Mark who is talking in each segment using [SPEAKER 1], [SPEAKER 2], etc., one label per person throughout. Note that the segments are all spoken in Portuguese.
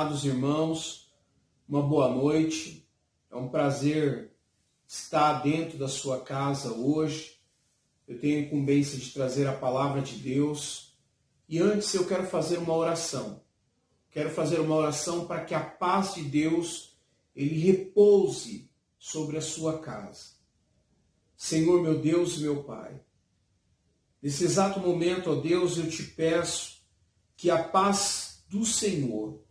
[SPEAKER 1] Amados irmãos, uma boa noite. É um prazer estar dentro da sua casa hoje. Eu tenho a incumbência de trazer a palavra de Deus. E antes eu quero fazer uma oração. Quero fazer uma oração para que a paz de Deus ele repouse sobre a sua casa. Senhor, meu Deus e meu Pai, nesse exato momento, ó Deus, eu te peço que a paz do Senhor,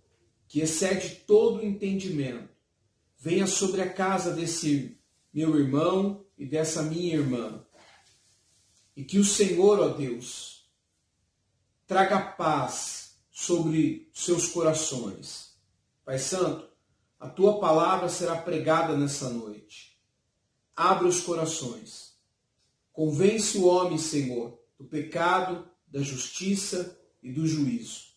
[SPEAKER 1] que excede todo entendimento, venha sobre a casa desse meu irmão e dessa minha irmã. E que o Senhor, ó Deus, traga paz sobre seus corações. Pai Santo, a tua palavra será pregada nessa noite. Abre os corações. Convence o homem, Senhor, do pecado, da justiça e do juízo.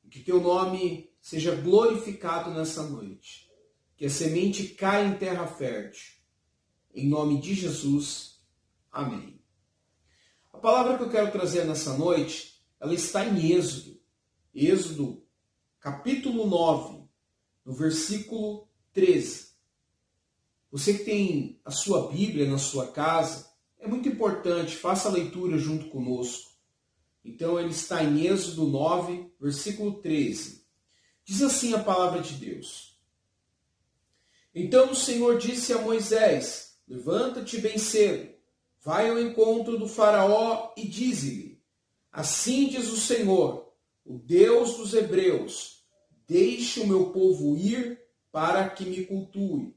[SPEAKER 1] E que teu nome seja glorificado nessa noite. Que a semente caia em terra fértil. Em nome de Jesus. Amém. A palavra que eu quero trazer nessa noite, ela está em Êxodo. Êxodo, capítulo 9, no versículo 13. Você que tem a sua Bíblia na sua casa, é muito importante, faça a leitura junto conosco. Então ele está em Êxodo 9, versículo 13. Diz assim a palavra de Deus. Então o Senhor disse a Moisés, levanta-te bem cedo, vai ao encontro do faraó e dize-lhe, assim diz o Senhor, o Deus dos hebreus, deixe o meu povo ir para que me cultue.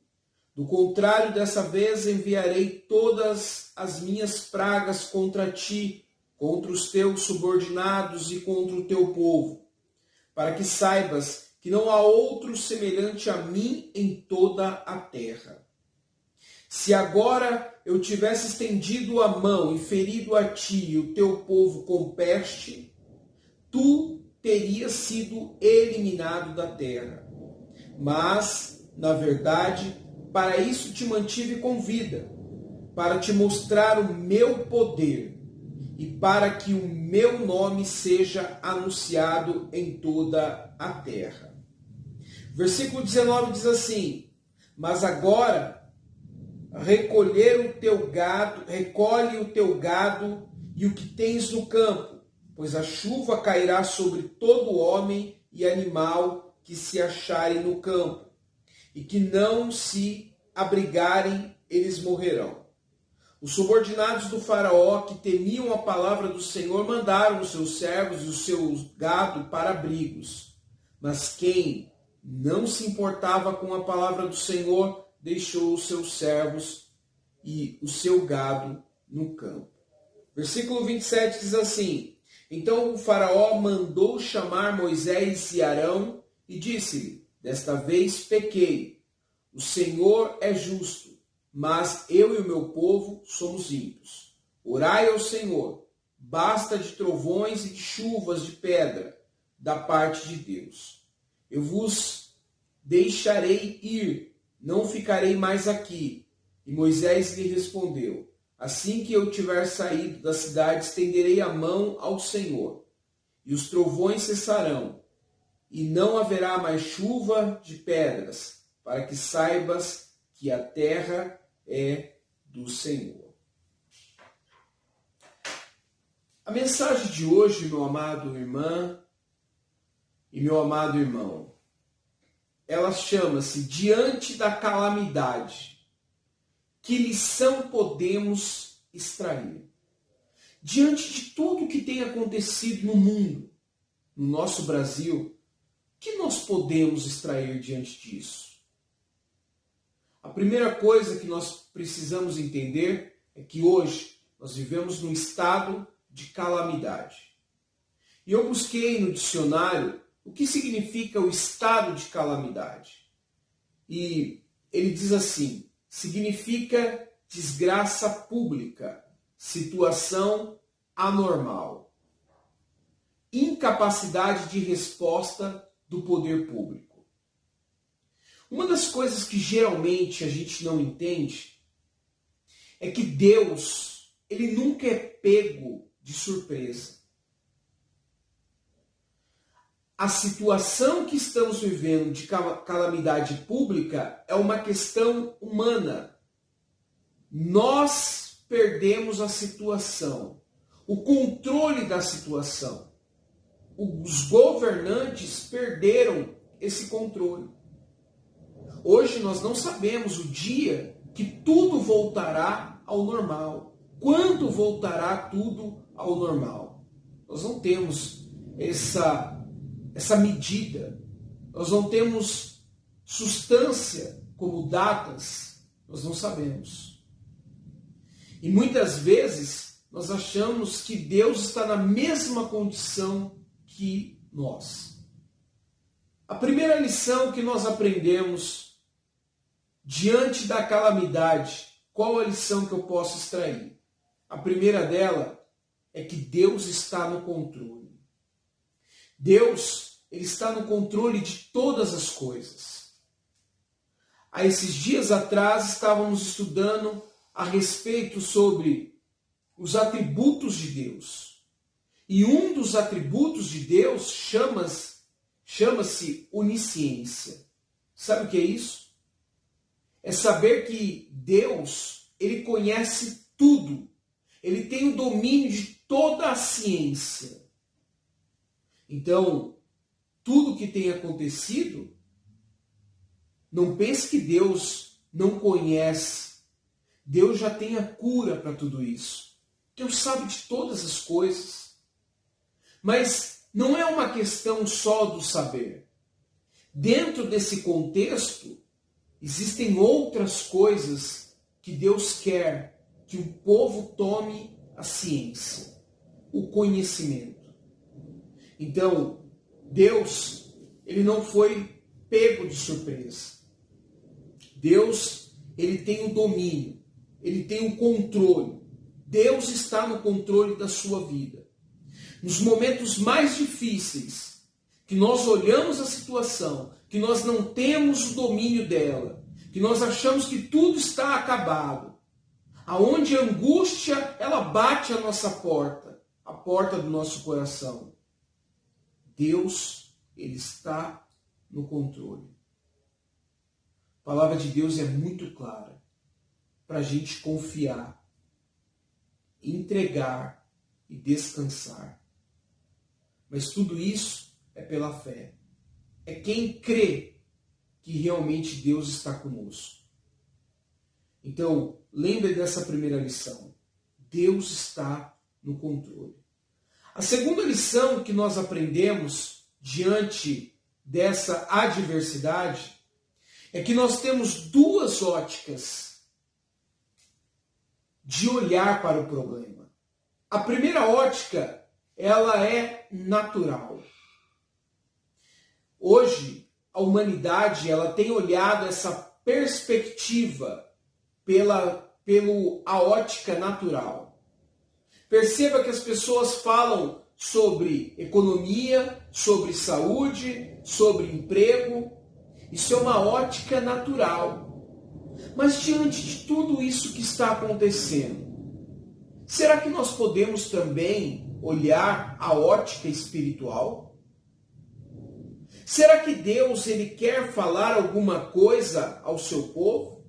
[SPEAKER 1] Do contrário, dessa vez enviarei todas as minhas pragas contra ti, contra os teus subordinados e contra o teu povo, para que saibas que não há outro semelhante a mim em toda a terra. Se agora eu tivesse estendido a mão e ferido a ti e o teu povo com peste, tu terias sido eliminado da terra. Mas, na verdade, para isso te mantive com vida, para te mostrar o meu poder e para que o meu nome seja anunciado em toda a terra. Versículo 19 diz assim, mas agora recolhe o teu gado e o que tens no campo, pois a chuva cairá sobre todo homem e animal que se acharem no campo, e que não se abrigarem, eles morrerão. Os subordinados do faraó, que temiam a palavra do Senhor, mandaram os seus servos e o seu gado para abrigos. Mas quem não se importava com a palavra do Senhor, deixou os seus servos e o seu gado no campo. Versículo 27 diz assim, então o faraó mandou chamar Moisés e Arão e disse-lhe, desta vez pequei, o Senhor é justo, mas eu e o meu povo somos ímpios. Orai ao Senhor, basta de trovões e de chuvas de pedra da parte de Deus. Eu vos deixarei ir, não ficarei mais aqui. E Moisés lhe respondeu: assim que eu tiver saído da cidade, estenderei a mão ao Senhor, e os trovões cessarão, e não haverá mais chuva de pedras, para que saibas que a terra é do Senhor. A mensagem de hoje, meu amado irmã e meu amado irmão, ela chama-se Diante da Calamidade. Que lição podemos extrair? Diante de tudo que tem acontecido no mundo, no nosso Brasil, o que nós podemos extrair diante disso? A primeira coisa que nós precisamos entender é que hoje nós vivemos num estado de calamidade. E eu busquei no dicionário o que significa o estado de calamidade. E ele diz assim: significa desgraça pública, situação anormal, incapacidade de resposta do poder público. Uma das coisas que geralmente a gente não entende é que Deus, ele nunca é pego de surpresa. A situação que estamos vivendo de calamidade pública é uma questão humana. Nós perdemos a situação, o controle da situação. Os governantes perderam esse controle. Hoje nós não sabemos o dia que tudo voltará ao normal. Quando voltará tudo ao normal? Nós não temos essa medida. Nós não temos substância como datas. Nós não sabemos. E muitas vezes nós achamos que Deus está na mesma condição que nós. A primeira lição que nós aprendemos diante da calamidade, qual a lição que eu posso extrair? A primeira dela é que Deus está no controle. Deus, ele está no controle de todas as coisas. Há esses dias atrás estávamos estudando a respeito sobre os atributos de Deus. E um dos atributos de Deus chama-se onisciência. Sabe o que é isso? É saber que Deus, ele conhece tudo. Ele tem o domínio de toda a ciência. Então, tudo que tem acontecido, não pense que Deus não conhece. Deus já tem a cura para tudo isso. Deus sabe de todas as coisas. Mas não é uma questão só do saber. Dentro desse contexto, existem outras coisas que Deus quer que o povo tome a ciência, o conhecimento. Então, Deus, ele não foi pego de surpresa. Deus, ele tem o domínio, ele tem o controle. Deus está no controle da sua vida. Nos momentos mais difíceis, que nós olhamos a situação, que nós não temos o domínio dela, que nós achamos que tudo está acabado, aonde a angústia, ela bate a nossa porta, a porta do nosso coração. Deus, ele está no controle. A palavra de Deus é muito clara para a gente confiar, entregar e descansar. Mas tudo isso é pela fé. É quem crê que realmente Deus está conosco. Então, lembre dessa primeira lição. Deus está no controle. A segunda lição que nós aprendemos diante dessa adversidade é que nós temos duas óticas de olhar para o problema. A primeira ótica, ela é natural. Hoje, a humanidade, ela tem olhado essa perspectiva pela ótica natural. Perceba que as pessoas falam sobre economia, sobre saúde, sobre emprego. Isso é uma ótica natural. Mas diante de tudo isso que está acontecendo, será que nós podemos também olhar a ótica espiritual? Será que Deus ele quer falar alguma coisa ao seu povo?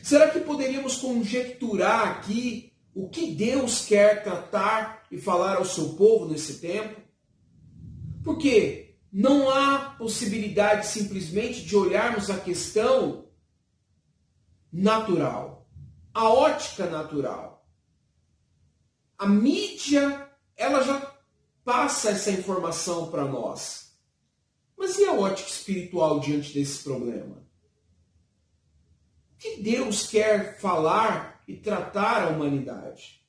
[SPEAKER 1] Será que poderíamos conjecturar aqui o que Deus quer tratar e falar ao seu povo nesse tempo? Porque não há possibilidade simplesmente de olharmos a questão natural, a ótica natural. A mídia, ela já passa essa informação para nós. Mas e a ótica espiritual diante desse problema? O que Deus quer falar e tratar a humanidade?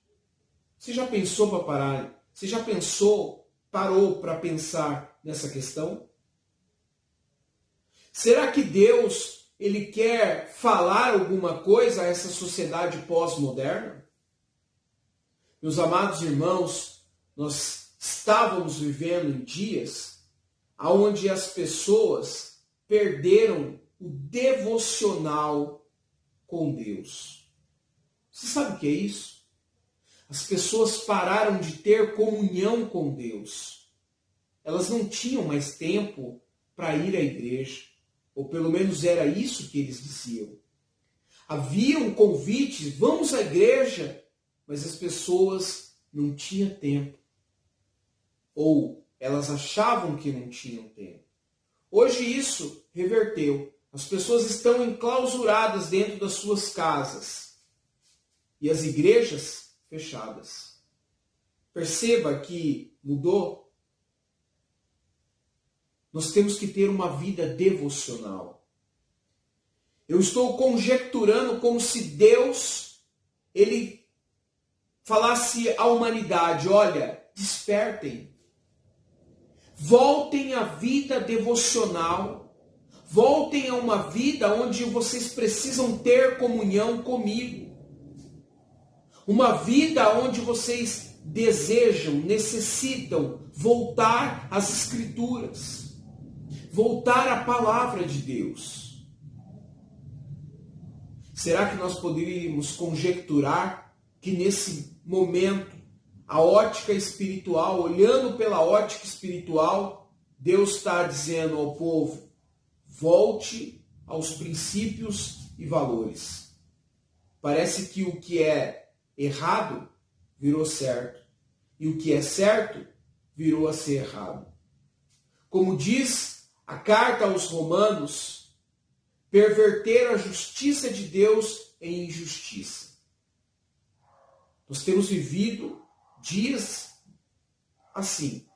[SPEAKER 1] Você já pensou para parar? Você já parou para pensar nessa questão? Será que Deus ele quer falar alguma coisa a essa sociedade pós-moderna? Meus amados irmãos, nós estávamos vivendo em dias onde as pessoas perderam o devocional com Deus. Você sabe o que é isso? As pessoas pararam de ter comunhão com Deus. Elas não tinham mais tempo para ir à igreja. Ou pelo menos era isso que eles diziam. Haviam convites, vamos à igreja, mas as pessoas não tinham tempo. Ou elas achavam que não tinham tempo. Hoje isso reverteu. As pessoas estão enclausuradas dentro das suas casas. E as igrejas fechadas. Perceba que mudou. Nós temos que ter uma vida devocional. Eu estou conjecturando como se Deus, ele falasse à humanidade, olha, despertem. Voltem à vida devocional. Voltem a uma vida onde vocês precisam ter comunhão comigo. Uma vida onde vocês desejam, necessitam voltar às Escrituras. Voltar à palavra de Deus. Será que nós poderíamos conjecturar que nesse momento, a ótica espiritual, olhando pela ótica espiritual, Deus está dizendo ao povo, volte aos princípios e valores. Parece que o que é errado virou certo, e o que é certo virou a ser errado. Como diz a carta aos Romanos, perverter a justiça de Deus em injustiça. Nós temos vivido dias assim.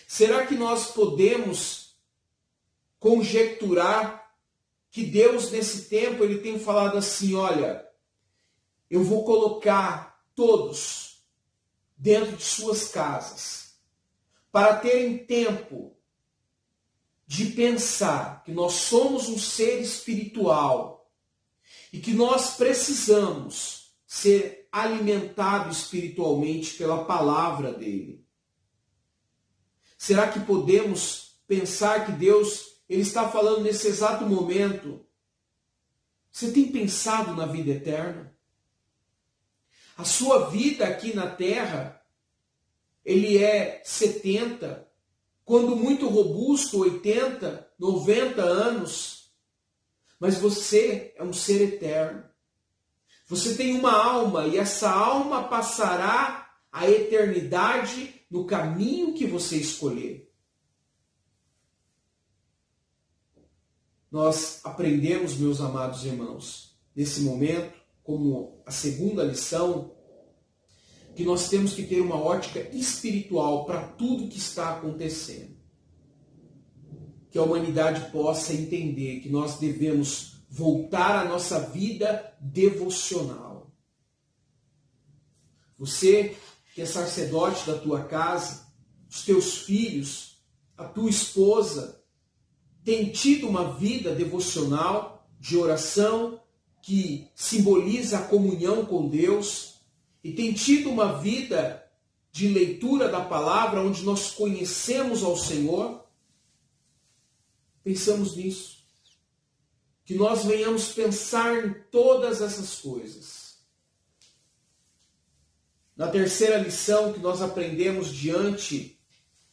[SPEAKER 1] Será que nós podemos conjecturar que Deus nesse tempo ele tem falado assim, olha, eu vou colocar todos dentro de suas casas, para terem tempo de pensar que nós somos um ser espiritual e que nós precisamos ser alimentados espiritualmente pela palavra dele. Será que podemos pensar que Deus ele está falando nesse exato momento? Você tem pensado na vida eterna? A sua vida aqui na terra ele é 70, quando muito robusto, 80, 90 anos. Mas você é um ser eterno. Você tem uma alma e essa alma passará a eternidade no caminho que você escolher. Nós aprendemos, meus amados irmãos, nesse momento, como a segunda lição, que nós temos que ter uma ótica espiritual para tudo que está acontecendo. Que a humanidade possa entender que nós devemos voltar à nossa vida devocional. Você que é sacerdote da tua casa, os teus filhos, a tua esposa, tem tido uma vida devocional de oração que simboliza a comunhão com Deus, e tem tido uma vida de leitura da palavra onde nós conhecemos ao Senhor? Pensamos nisso. Que nós venhamos pensar em todas essas coisas. Na terceira lição que nós aprendemos diante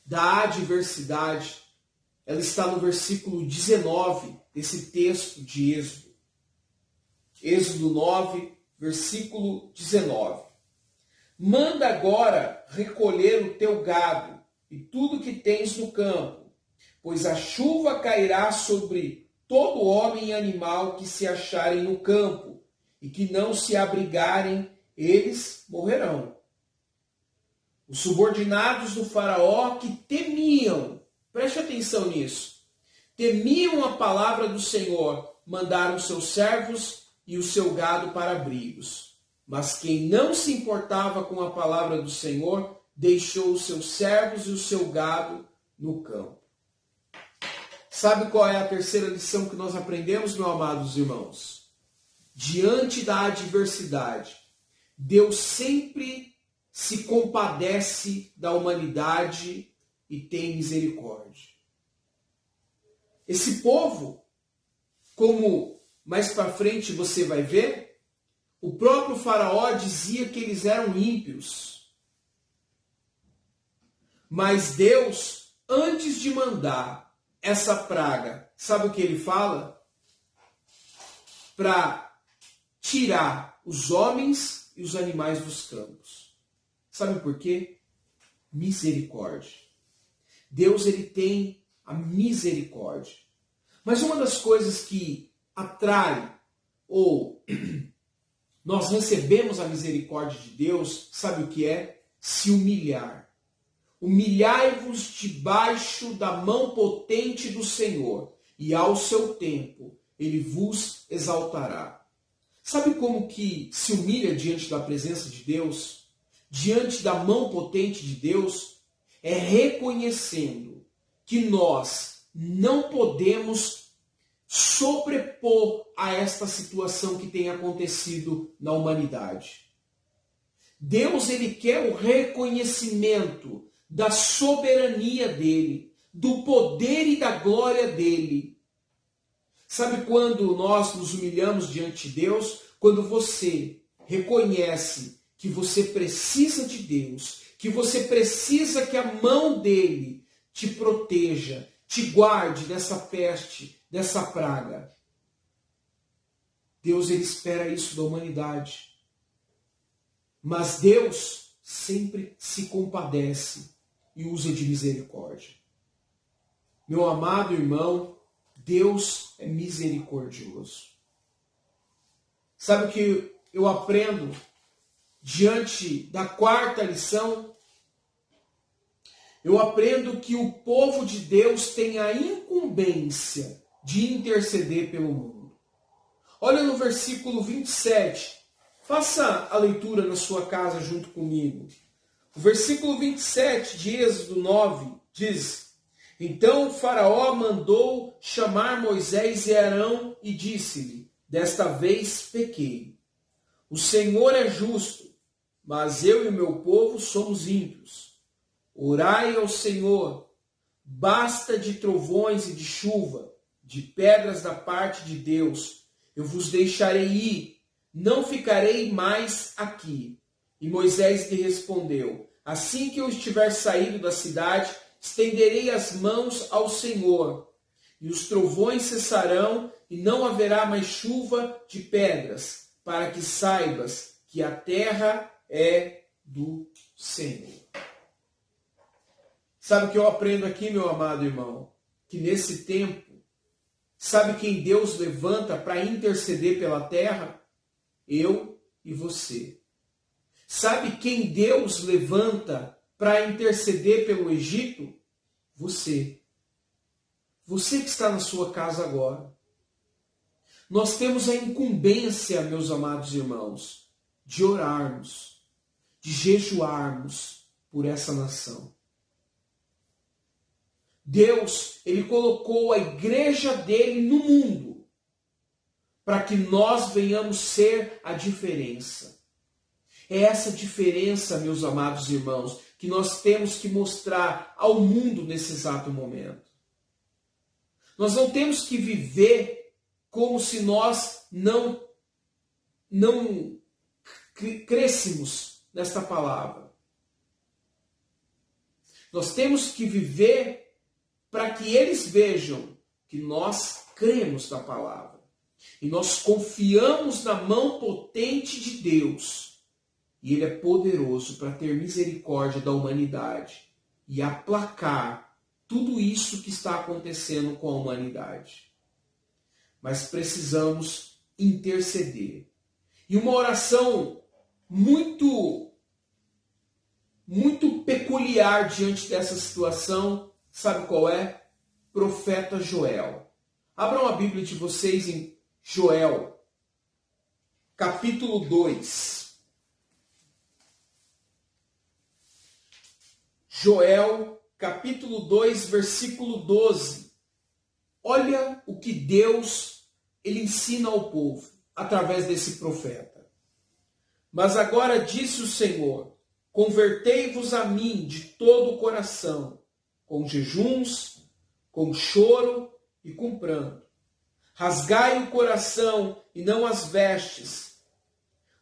[SPEAKER 1] da adversidade, ela está no versículo 19 desse texto de Êxodo. Êxodo 9, versículo 19. Manda agora recolher o teu gado e tudo que tens no campo, pois a chuva cairá sobre todo homem e animal que se acharem no campo, e que não se abrigarem, eles morrerão. Os subordinados do faraó que temiam, preste atenção nisso, temiam a palavra do Senhor, mandaram seus servos e o seu gado para abrigos. Mas quem não se importava com a palavra do Senhor, deixou os seus servos e o seu gado no campo. Sabe qual é a terceira lição que nós aprendemos, meus amados irmãos? Diante da adversidade, Deus sempre se compadece da humanidade e tem misericórdia. Esse povo, como mais para frente você vai ver, o próprio faraó dizia que eles eram ímpios. Mas Deus, antes de mandar essa praga, sabe o que ele fala? Para tirar os homens e os animais dos campos. Sabe por quê? Misericórdia. Deus, ele tem a misericórdia. Mas uma das coisas que atrai, ou nós recebemos a misericórdia de Deus, sabe o que é? Se humilhar. Humilhai-vos debaixo da mão potente do Senhor, e ao seu tempo ele vos exaltará. Sabe como que se humilha diante da presença de Deus? Diante da mão potente de Deus? É reconhecendo que nós não podemos sobrepor a esta situação que tem acontecido na humanidade. Deus, ele quer o reconhecimento da soberania dele, do poder e da glória dele. Sabe quando nós nos humilhamos diante de Deus? Quando você reconhece que você precisa de Deus, que você precisa que a mão dele te proteja, te guarde dessa peste, dessa praga. Deus, ele espera isso da humanidade. Mas Deus sempre se compadece e usa de misericórdia. Meu amado irmão, Deus é misericordioso. Sabe o que eu aprendo diante da quarta lição? Eu aprendo que o povo de Deus tem a incumbência de interceder pelo mundo. Olha no versículo 27. Faça a leitura na sua casa junto comigo. O versículo 27 de Êxodo 9 diz: Então o faraó mandou chamar Moisés e Arão e disse-lhe: Desta vez pequei. O Senhor é justo, mas eu e o meu povo somos ímpios. Orai ao Senhor, basta de trovões e de chuva, de pedras da parte de Deus. Eu vos deixarei ir, não ficarei mais aqui. E Moisés lhe respondeu: Assim que eu estiver saído da cidade, estenderei as mãos ao Senhor, e os trovões cessarão, e não haverá mais chuva de pedras, para que saibas que a terra é do Senhor. Sabe o que eu aprendo aqui, meu amado irmão? Que nesse tempo, sabe quem Deus levanta para interceder pela terra? Eu e você. Sabe quem Deus levanta para interceder pelo Egito? Você. Você que está na sua casa agora. Nós temos a incumbência, meus amados irmãos, de orarmos, de jejuarmos por essa nação. Deus, ele colocou a igreja dele no mundo para que nós venhamos ser a diferença. É essa diferença, meus amados irmãos, que nós temos que mostrar ao mundo nesse exato momento. Nós não temos que viver como se nós não crescêssemos nesta palavra. Nós temos que viver para que eles vejam que nós cremos na palavra. E nós confiamos na mão potente de Deus. E Ele é poderoso para ter misericórdia da humanidade e aplacar tudo isso que está acontecendo com a humanidade. Mas precisamos interceder. E uma oração muito peculiar diante dessa situação, sabe qual é? Profeta Joel. Abram a Bíblia de vocês em Joel, capítulo 2. Joel, capítulo 2, versículo 12. Olha o que Deus ele ensina ao povo através desse profeta. Mas agora disse o Senhor: convertei-vos a mim de todo o coração, com jejuns, com choro e com pranto. Rasgai o coração e não as vestes.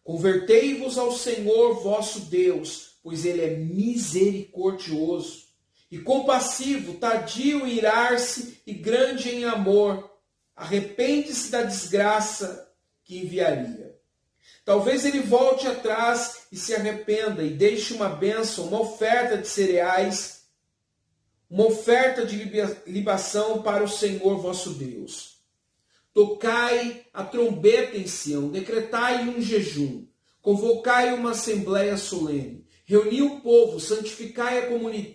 [SPEAKER 1] Convertei-vos ao Senhor vosso Deus, pois Ele é misericordioso e compassivo, tardio em irar-se e grande em amor. Arrepende-se da desgraça que enviaria. Talvez ele volte atrás e se arrependa e deixe uma bênção, uma oferta de cereais, uma oferta de libação para o Senhor vosso Deus. Tocai a trombeta em Sião, decretai um jejum, convocai uma assembleia solene, reuni o povo, santificai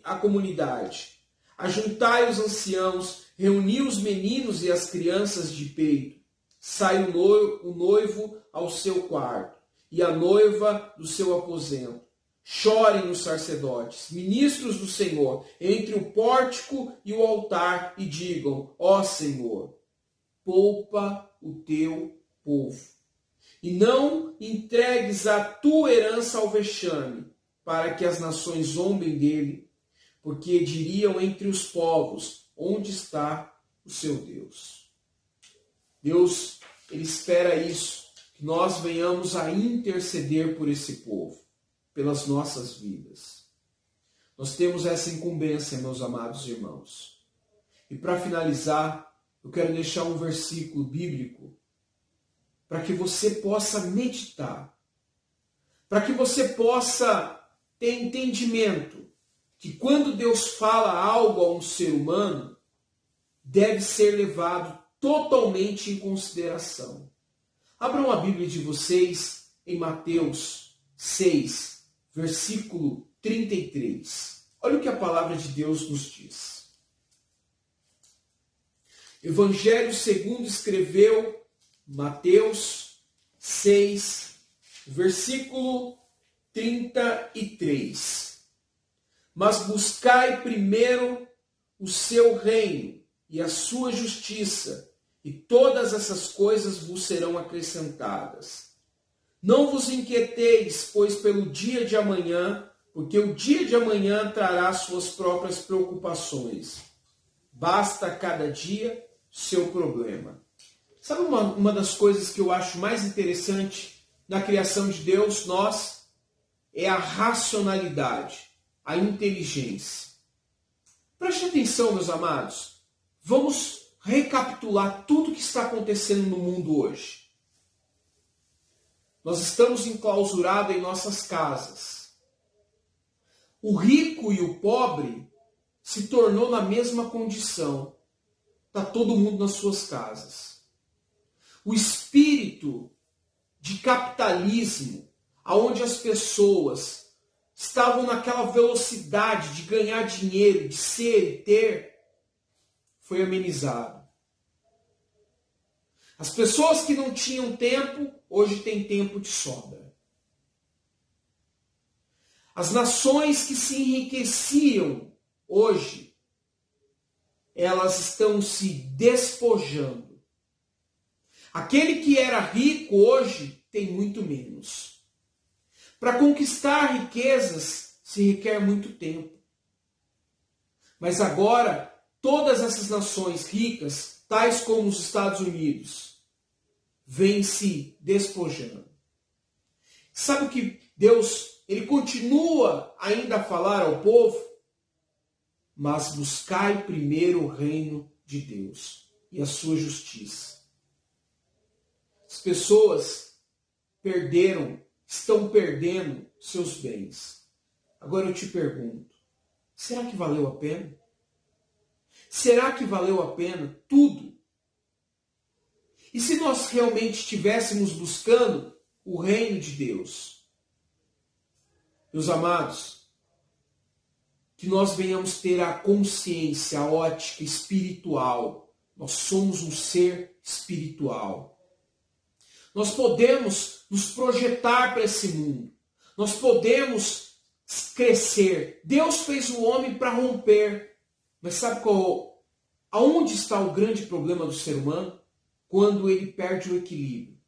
[SPEAKER 1] a comunidade, ajuntai os anciãos, reuni os meninos e as crianças de peito. Sai o noivo ao seu quarto, e a noiva do seu aposento. Chorem os sacerdotes, ministros do Senhor, entre o pórtico e o altar, e digam: ó Senhor, poupa o teu povo, e não entregues a tua herança ao vexame, para que as nações zombem dele, porque diriam entre os povos: onde está o seu Deus? Deus, Ele espera isso, que nós venhamos a interceder por esse povo, pelas nossas vidas. Nós temos essa incumbência, meus amados irmãos. E para finalizar, eu quero deixar um versículo bíblico para que você possa meditar, para que você possa ter entendimento que quando Deus fala algo a um ser humano, deve ser levado totalmente em consideração. Abram a Bíblia de vocês em Mateus 6, versículo 33. Olha o que a palavra de Deus nos diz. Evangelho segundo escreveu Mateus 6, versículo 33. Mas buscai primeiro o seu reino e a sua justiça, e todas essas coisas vos serão acrescentadas. Não vos inquieteis, pois, pelo dia de amanhã, porque o dia de amanhã trará suas próprias preocupações. Basta cada dia seu problema. Sabe uma das coisas que eu acho mais interessante na criação de Deus, é a racionalidade, a inteligência. Preste atenção, meus amados. Vamos recapitular tudo o que está acontecendo no mundo hoje. Nós estamos enclausurados em nossas casas. O rico e o pobre se tornou na mesma condição. Está todo mundo nas suas casas. O espírito de capitalismo, onde as pessoas estavam naquela velocidade de ganhar dinheiro, de ser e ter, foi amenizado. As pessoas que não tinham tempo, hoje têm tempo de sobra. As nações que se enriqueciam hoje, elas estão se despojando. Aquele que era rico hoje tem muito menos. Para conquistar riquezas se requer muito tempo. Mas agora todas essas nações ricas, tais como os Estados Unidos, vêm se despojando. Sabe o que Deus, ele continua ainda a falar ao povo? Mas buscai primeiro o reino de Deus e a sua justiça. As pessoas estão perdendo seus bens. Agora eu te pergunto, será que valeu a pena? Será que valeu a pena tudo? E se nós realmente estivéssemos buscando o reino de Deus? Meus amados, que nós venhamos ter a consciência, a ótica espiritual. Nós somos um ser espiritual. Nós podemos nos projetar para esse mundo. Nós podemos crescer. Deus fez o homem para romper. Mas sabe aonde está o grande problema do ser humano? Quando ele perde o equilíbrio.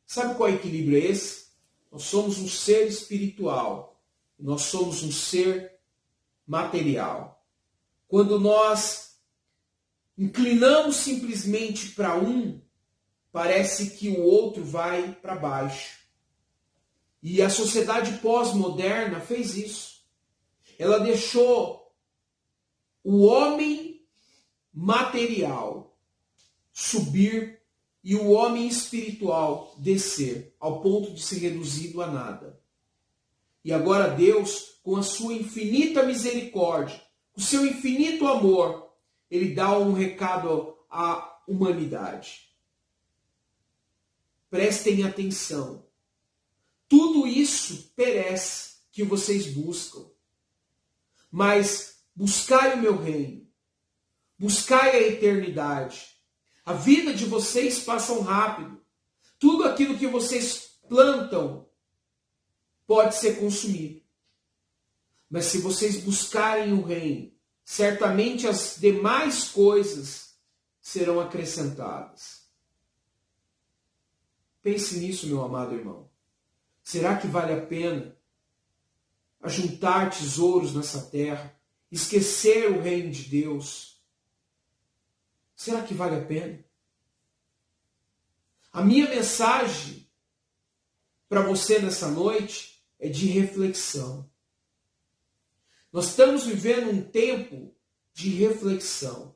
[SPEAKER 1] Sabe qual equilíbrio é esse? Nós somos um ser espiritual. Nós somos um ser material. Quando nós inclinamos simplesmente para um, parece que o outro vai para baixo. E a sociedade pós-moderna fez isso. Ela deixou o homem material subir e o homem espiritual descer, ao ponto de ser reduzido a nada. E agora Deus, com a sua infinita misericórdia, o seu infinito amor, ele dá um recado à humanidade. Prestem atenção. Tudo isso perece que vocês buscam. Mas buscai o meu reino. Buscai a eternidade. A vida de vocês passa rápido. Tudo aquilo que vocês plantam pode ser consumido. Mas se vocês buscarem o reino, certamente as demais coisas serão acrescentadas. Pense nisso, meu amado irmão. Será que vale a pena ajuntar tesouros nessa terra, esquecer o reino de Deus? Será que vale a pena? A minha mensagem para você nessa noite é de reflexão. Nós estamos vivendo um tempo de reflexão,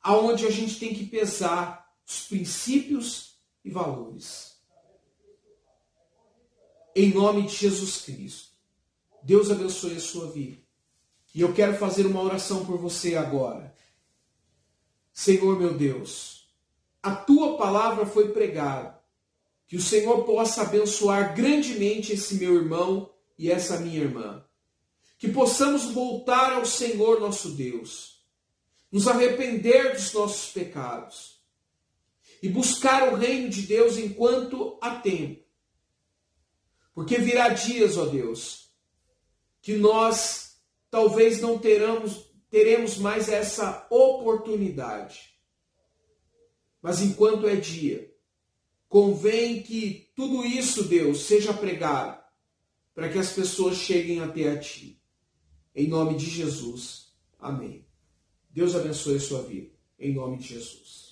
[SPEAKER 1] aonde a gente tem que pesar os princípios e valores. Em nome de Jesus Cristo. Deus abençoe a sua vida. E eu quero fazer uma oração por você agora. Senhor meu Deus, a tua palavra foi pregada. Que o Senhor possa abençoar grandemente esse meu irmão e essa minha irmã. Que possamos voltar ao Senhor nosso Deus. Nos arrepender dos nossos pecados. E buscar o reino de Deus enquanto há tempo. Porque virá dias, ó Deus, que nós talvez não teremos mais essa oportunidade. Mas enquanto é dia, convém que tudo isso, Deus, seja pregado, para que as pessoas cheguem até a Ti. Em nome de Jesus. Amém. Deus abençoe a sua vida. Em nome de Jesus.